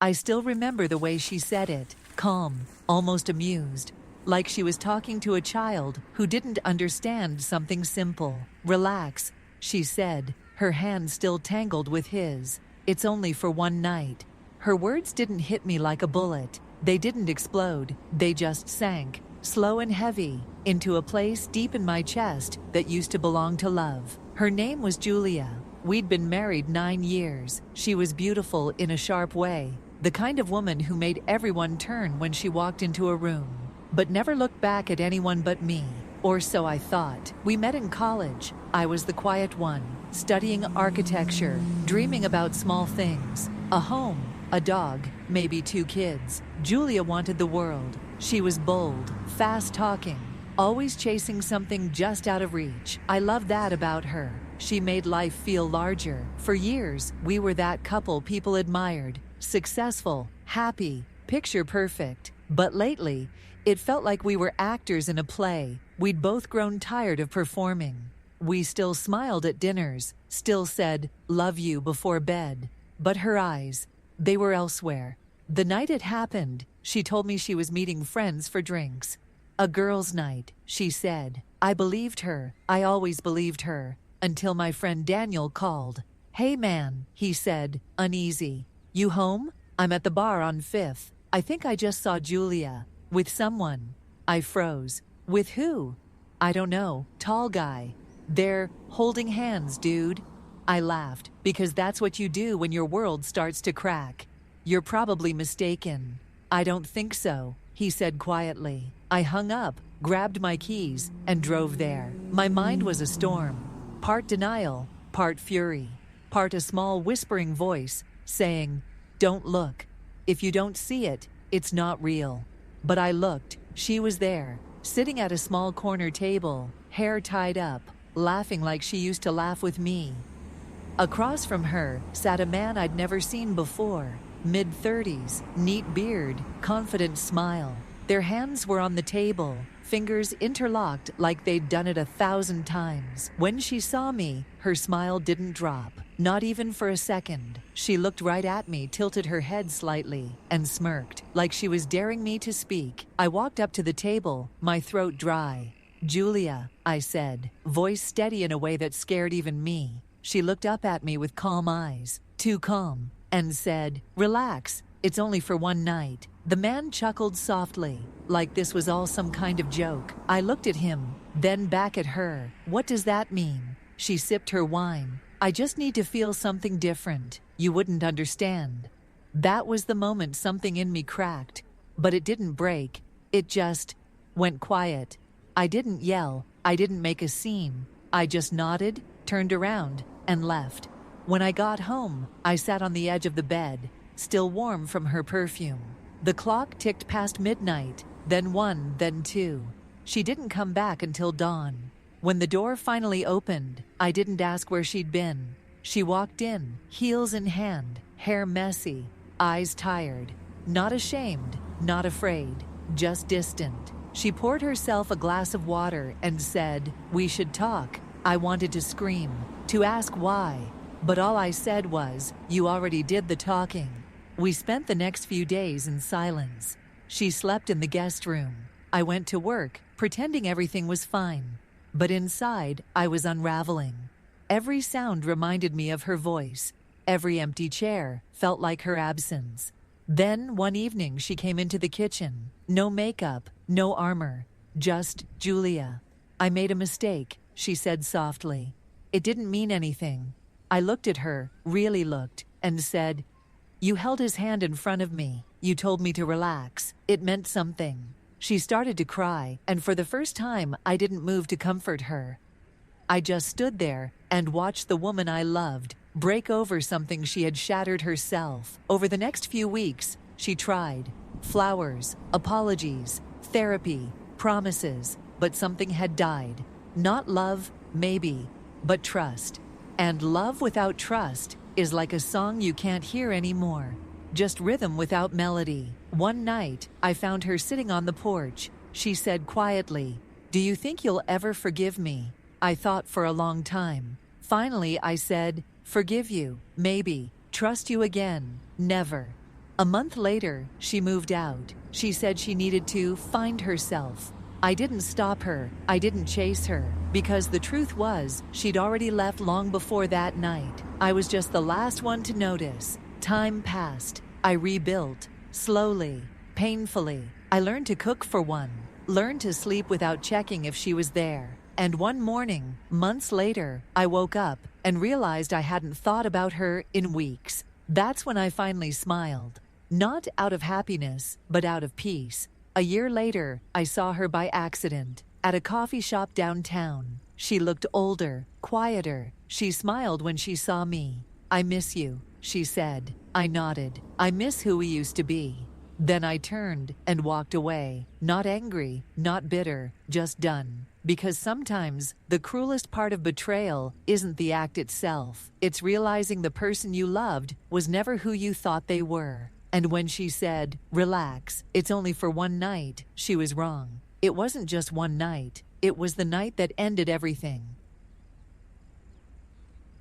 I still remember the way she said it, calm, almost amused, like she was talking to a child who didn't understand something simple. "Relax," she said, her hand still tangled with his. "It's only for one night." Her words didn't hit me like a bullet. They didn't explode. They just sank, slow and heavy, into a place deep in my chest that used to belong to love. Her name was Julia. We'd been married 9 years. She was beautiful in a sharp way, the kind of woman who made everyone turn when she walked into a room, but never looked back at anyone but me. Or so I thought. We met in college. I was the quiet one, studying architecture, dreaming about small things, a home, a dog, maybe 2 kids. Julia wanted the world. She was bold, fast-talking, always chasing something just out of reach. I loved that about her. She made life feel larger. For years, we were that couple people admired, successful, happy, picture perfect. But lately, it felt like we were actors in a play. We'd both grown tired of performing. We still smiled at dinners, still said, "Love you" before bed. But her eyes, they were elsewhere. The night it happened, she told me she was meeting friends for drinks. A girls' night, she said. I believed her. I always believed her. Until my friend Daniel called. "Hey man," he said, uneasy. "You home? I'm at the bar on 5th. I think I just saw Julia. With someone." I froze. "With who?" "I don't know. Tall guy. They're holding hands, dude." I laughed, because that's what you do when your world starts to crack. "You're probably mistaken." "I don't think so," he said quietly. I hung up, grabbed my keys, and drove there. My mind was a storm. Part denial, part fury, part a small whispering voice saying, "Don't look. If you don't see it, it's not real." But I looked. She was there, sitting at a small corner table, hair tied up, laughing like she used to laugh with me. Across from her sat a man I'd never seen before, mid-30s, neat beard, confident smile. Their hands were on the table, fingers interlocked like they'd done it 1,000 times. When she saw me, her smile didn't drop, not even for a second. She looked right at me, tilted her head slightly, and smirked, like she was daring me to speak. I walked up to the table, my throat dry. "Julia," I said, voice steady in a way that scared even me. She looked up at me with calm eyes, too calm, and said, "Relax, it's only for one night." The man chuckled softly, like this was all some kind of joke. I looked at him, then back at her. "What does that mean?" She sipped her wine. "I just need to feel something different. You wouldn't understand." That was the moment something in me cracked, but it didn't break. It just went quiet. I didn't yell. I didn't make a scene. I just nodded, turned around, and left. When I got home, I sat on the edge of the bed, still warm from her perfume. The clock ticked past midnight, then 1, then 2. She didn't come back until dawn. When the door finally opened, I didn't ask where she'd been. She walked in, heels in hand, hair messy, eyes tired. Not ashamed, not afraid, just distant. She poured herself a glass of water and said, "We should talk." I wanted to scream, to ask why, but all I said was, "You already did the talking." We spent the next few days in silence. She slept in the guest room. I went to work, pretending everything was fine. But inside, I was unraveling. Every sound reminded me of her voice. Every empty chair felt like her absence. Then, one evening, she came into the kitchen. No makeup, no armor, just Julia. "I made a mistake," she said softly. "It didn't mean anything." I looked at her, really looked, and said, "You held his hand in front of me. You told me to relax. It meant something." She started to cry, and for the first time, I didn't move to comfort her. I just stood there and watched the woman I loved break over something she had shattered herself. Over the next few weeks, she tried. Flowers, apologies, therapy, promises, but something had died. Not love, maybe, but trust. And love without trust is like a song you can't hear anymore. Just rhythm without melody. One night, I found her sitting on the porch. She said quietly, "Do you think you'll ever forgive me?" I thought for a long time. Finally, I said, "Forgive you, maybe. Trust you again, never." A month later, she moved out. She said she needed to find herself. I didn't stop her. I didn't chase her. Because the truth was, she'd already left long before that night. I was just the last one to notice. Time passed. I rebuilt. Slowly. Painfully. I learned to cook for one. Learned to sleep without checking if she was there. And one morning, months later, I woke up and realized I hadn't thought about her in weeks. That's when I finally smiled. Not out of happiness, but out of peace. A year later, I saw her by accident at a coffee shop downtown. She looked older, quieter. She smiled when she saw me. "I miss you," she said. I nodded. "I miss who we used to be." Then I turned and walked away. Not angry, not bitter, just done. Because sometimes the cruelest part of betrayal isn't the act itself. It's realizing the person you loved was never who you thought they were. And when she said, "Relax, it's only for one night," she was wrong. It wasn't just one night. It was the night that ended everything.